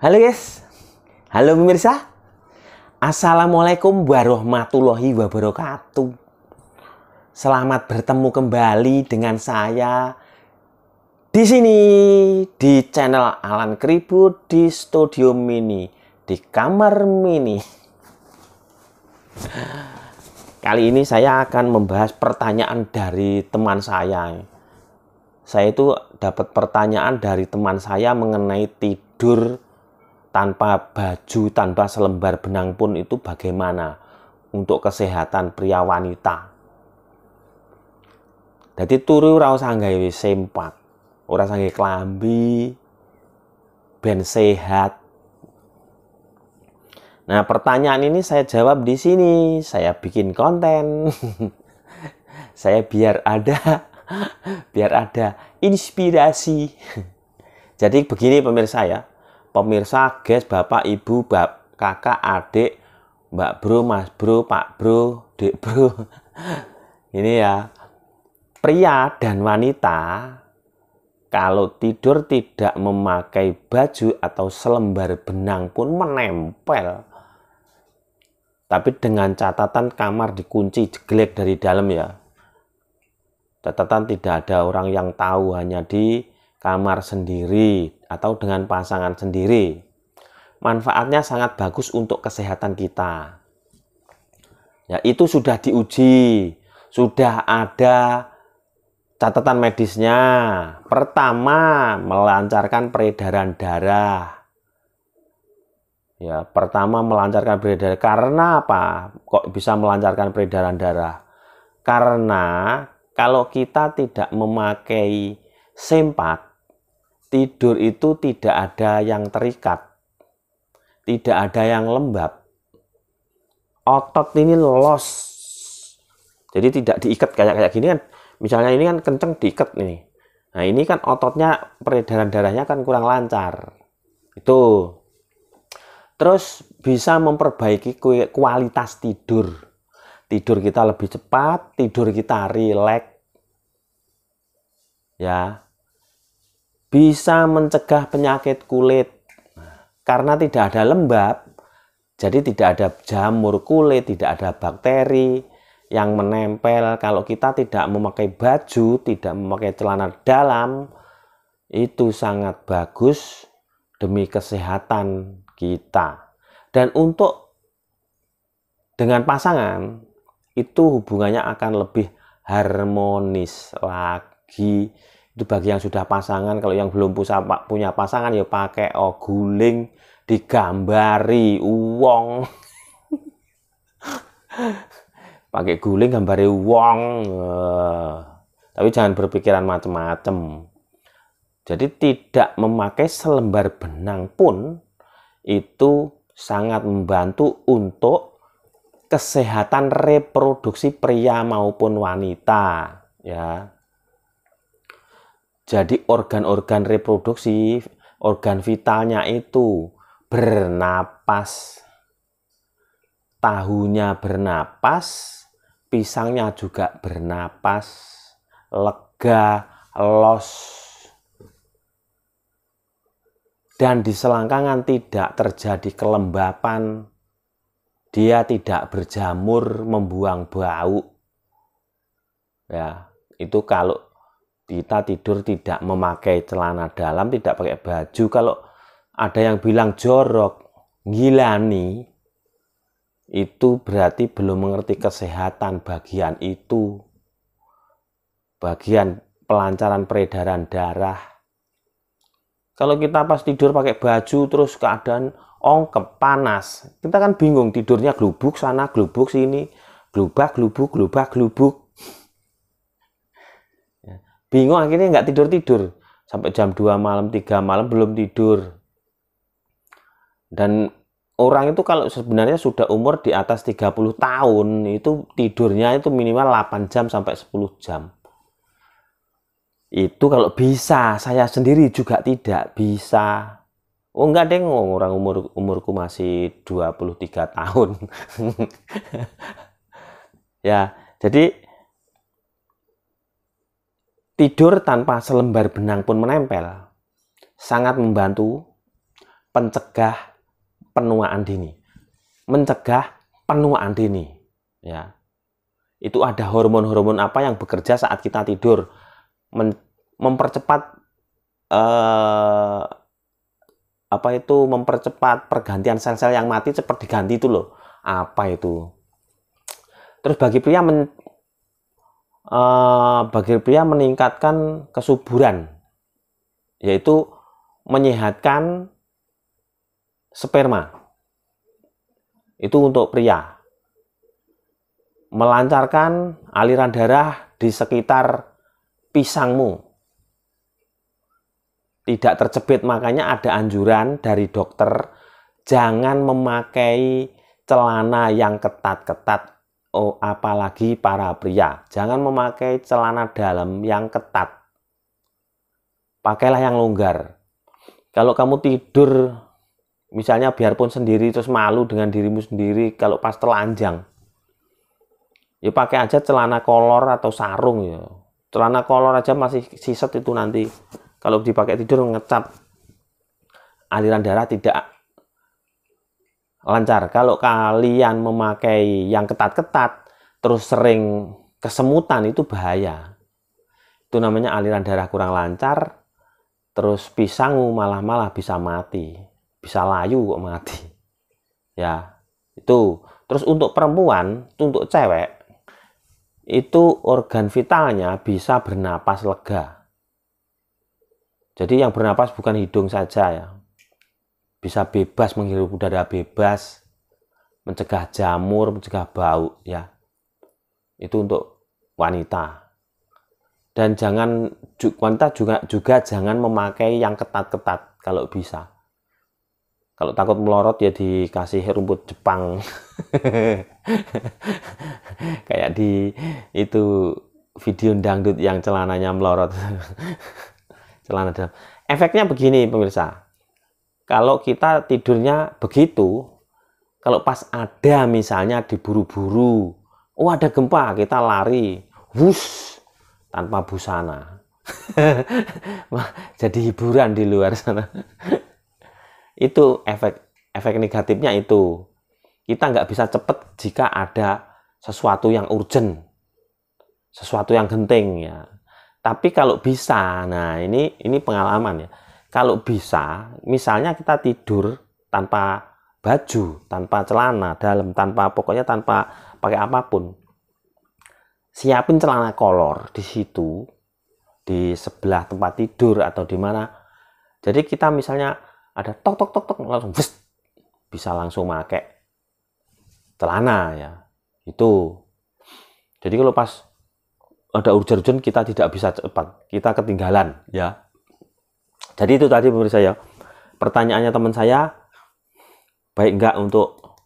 Halo guys, halo pemirsa. Assalamualaikum warahmatullahi wabarakatuh. Selamat bertemu kembali dengan saya di sini di channel Alan Kribut di studio mini, di kamar mini. Kali ini saya akan membahas pertanyaan dari teman saya. Saya itu dapat pertanyaan dari teman saya mengenai tidur tanpa baju, tanpa selembar benang pun itu bagaimana untuk kesehatan pria wanita. Jadi turu ora usah gawe sempak, ora usah gawe klambi, ben sehat. Nah, pertanyaan ini saya jawab di sini, saya bikin konten. Saya biar ada inspirasi. Jadi begini pemirsa ya. Pemirsa, guys, bapak, ibu, kakak, adik, mbak bro, mas bro, pak bro, dek bro. Ini ya, pria dan wanita kalau tidur tidak memakai baju atau selembar benang pun menempel. Tapi dengan catatan kamar dikunci jeglek dari dalam ya. Catatan tidak ada orang yang tahu, hanya di kamar sendiri atau dengan pasangan sendiri. Manfaatnya sangat bagus untuk kesehatan kita. Ya, itu sudah diuji, sudah ada catatan medisnya. Pertama, melancarkan peredaran darah. Ya, pertama melancarkan peredaran. Karena apa? Kok bisa melancarkan peredaran darah? Karena kalau kita tidak memakai sempak, tidur itu tidak ada yang terikat, tidak ada yang lembab. Otot ini los, jadi tidak diikat kayak gini kan. Misalnya ini kan kenceng diikat nih. Nah ini kan ototnya, peredaran darahnya kan kurang lancar. Itu. Terus bisa memperbaiki kualitas tidur. Tidur kita lebih cepat, tidur kita rileks. Ya. Bisa mencegah penyakit kulit karena tidak ada lembab, jadi tidak ada jamur kulit, tidak ada bakteri yang menempel. Kalau kita tidak memakai baju, tidak memakai celana dalam, itu sangat bagus demi kesehatan kita. Dan untuk dengan pasangan itu hubungannya akan lebih harmonis lagi. Itu bagi yang sudah pasangan. Kalau yang belum punya pasangan ya pakai guling, digambari uang. Pakai guling gambari uang. Tapi jangan berpikiran macam-macam. Jadi tidak memakai selembar benang pun itu sangat membantu untuk kesehatan reproduksi pria maupun wanita, ya. Jadi organ-organ reproduksi, organ vitalnya itu bernapas. Tahunya bernapas, pisangnya juga bernapas, lega, los. Dan di selangkangan tidak terjadi kelembapan, dia tidak berjamur, membuang bau. Ya, itu kalau kita tidur tidak memakai celana dalam, tidak pakai baju. Kalau ada yang bilang jorok, ngilani, itu berarti belum mengerti kesehatan bagian itu. Bagian pelancaran peredaran darah. Kalau kita pas tidur pakai baju terus keadaan ongkep, panas, kita kan bingung, tidurnya glubuk sana, glubuk sini, glubak, glubuk, glubak, glubuk. Bingung, akhirnya nggak tidur-tidur. Sampai jam 2 malam, 3 malam belum tidur. Dan orang itu kalau sebenarnya sudah umur di atas 30 tahun, itu tidurnya itu minimal 8 jam sampai 10 jam. Itu kalau bisa, saya sendiri juga tidak bisa. Oh enggak deh, orang umurku masih 23 tahun. Ya, jadi tidur tanpa selembar benang pun menempel sangat membantu pencegah penuaan dini. Mencegah penuaan dini, ya. Itu ada hormon-hormon apa yang bekerja saat kita tidur, mempercepat mempercepat pergantian sel-sel yang mati cepat diganti itu loh. Apa itu? Terus bagi pria meningkatkan kesuburan, yaitu menyehatkan sperma. Itu untuk pria. Melancarkan aliran darah di sekitar pisangmu. Tidak tercebit, makanya ada anjuran dari dokter jangan memakai celana yang ketat-ketat. Oh, apalagi para pria, jangan memakai celana dalam yang ketat. Pakailah yang longgar. Kalau kamu tidur, misalnya biarpun sendiri terus malu dengan dirimu sendiri kalau pas telanjang, ya pakai aja celana kolor atau sarung ya. Celana kolor aja masih siset itu nanti. Kalau dipakai tidur ngecap, aliran darah tidak lancar. Kalau kalian memakai yang ketat-ketat, terus sering kesemutan, itu bahaya. Itu namanya aliran darah kurang lancar, terus pisangmu malah bisa mati. Bisa layu kok mati. Ya, itu. Terus untuk perempuan, untuk cewek, itu organ vitalnya bisa bernapas lega. Jadi yang bernapas bukan hidung saja ya. Bisa bebas menghirup udara bebas, mencegah jamur, mencegah bau ya. Itu untuk wanita. Dan wanita juga jangan memakai yang ketat-ketat kalau bisa. Kalau takut melorot ya dikasih rumput Jepang. Kayak di itu video dangdut yang celananya melorot. Celana dalam. Efeknya begini pemirsa. Kalau kita tidurnya begitu, kalau pas ada misalnya diburu-buru, oh ada gempa, kita lari, wush, tanpa busana. Jadi hiburan di luar sana. Itu efek negatifnya itu. Kita nggak bisa cepat jika ada sesuatu yang urgent, sesuatu yang genting ya. Tapi kalau bisa, nah ini pengalaman ya. Kalau bisa, misalnya kita tidur tanpa baju, tanpa celana dalam, pokoknya tanpa pakai apapun. Siapin celana kolor di situ, di sebelah tempat tidur atau di mana. Jadi kita misalnya ada tok langsung bisa langsung pakai celana ya. Itu. Jadi kalau pas ada urgen-urgen kita tidak bisa cepat, kita ketinggalan ya. Jadi itu tadi pemirsa ya. Pertanyaannya teman saya, baik enggak untuk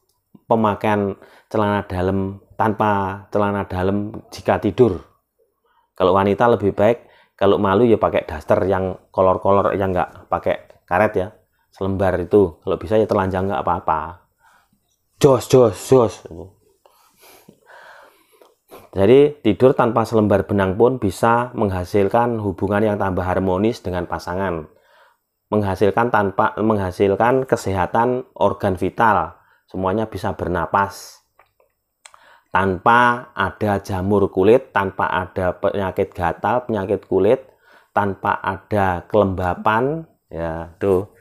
pemakaian celana dalam tanpa celana dalam jika tidur. Kalau wanita lebih baik, kalau malu ya pakai daster yang kolor-kolor, yang enggak pakai karet ya. Selembar itu, kalau bisa ya telanjang enggak apa-apa. Jos. Jadi tidur tanpa selembar benang pun bisa menghasilkan hubungan yang tambah harmonis dengan pasangan, menghasilkan kesehatan organ vital, semuanya bisa bernapas tanpa ada jamur kulit, tanpa ada penyakit gatal, penyakit kulit, tanpa ada kelembapan ya tuh.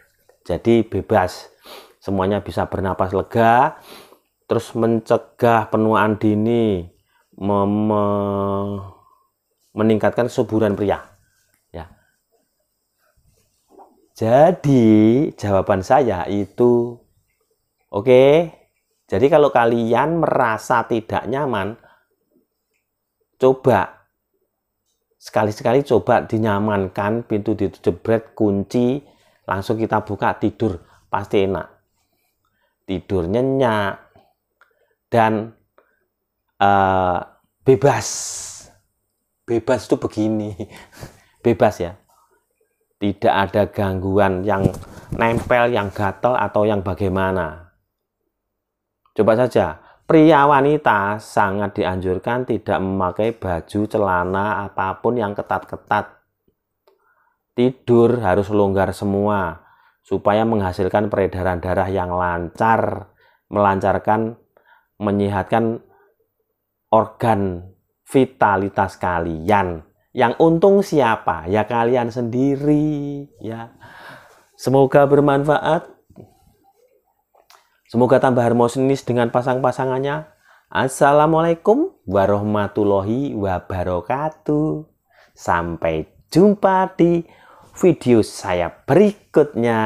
Jadi bebas, semuanya bisa bernapas lega, terus mencegah penuaan dini, meningkatkan kesuburan pria ya. Jadi jawaban saya itu oke. Jadi kalau kalian merasa tidak nyaman, coba sekali-sekali coba dinyamankan, pintu dijebret, kunci, langsung kita buka, tidur pasti enak, tidur nyenyak dan bebas itu begini. Bebas ya, tidak ada gangguan yang nempel, yang gatel atau yang bagaimana. Coba saja, pria wanita sangat dianjurkan tidak memakai baju, celana, apapun yang ketat-ketat. Tidur harus longgar semua supaya menghasilkan peredaran darah yang lancar, menyehatkan organ vitalitas kalian. Yang untung siapa? Ya kalian sendiri, ya. Semoga bermanfaat. Semoga tambah harmonis dengan pasang-pasangannya. Assalamualaikum warahmatullahi wabarakatuh. Sampai jumpa di video saya berikutnya.